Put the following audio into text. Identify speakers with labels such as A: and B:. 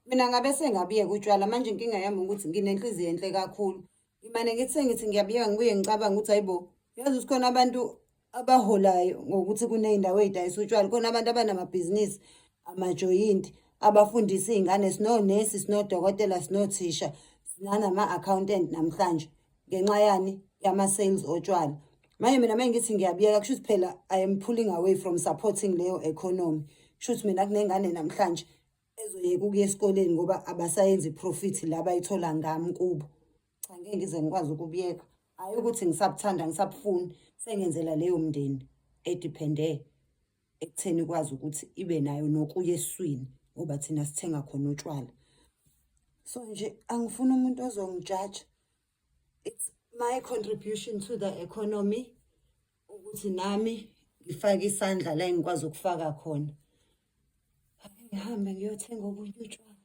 A: Mina ngabe sengabiyeka utshwala manje inkinga yami ukuthi nginenhliziyo enhle kakhulu. Ngimane ngithi ngiyabiyeka ngibuye ngicabanga ukuthi hayibo, yazi ukuthi khona abantu abaholayo ngokuthi kuney'ndawo ey'dayisa utshwala. Khona abantu abanamabhizinisi, amajoyinti, abafundisa iy'ngane, sinonesi, sinodokotela, sinothisha, sinanama-accountant namhlanje ngenxa yani yama-sales otshwala. Manje mina mengithi ngiyabiyeka kusho ukuthi phela I am pulling away from supporting leyo economy. Kusho ukuthi mina kunengane namhlanje ezoyeka ukuya esikoleni ngoba abasayenzi i-profit la bayithola ngami kubo. Cha, ngeke ngize ngikwazi ukubiyeka. Hhayi ukuthi ngisabuthanda ngisabufuni, sengenzela leyo mndeni ediphende ekutheni ikwazi ukuthi ibe nayo nokuya eswini ngoba thina sithenga khona utshwala. So nje angifuni umuntu ozongijaja. It's my contribution to the economy ukuthi nami ngifake isandla la engikwazi ukufaka khona. Ngihambe ngiyothenga obunye utshwala.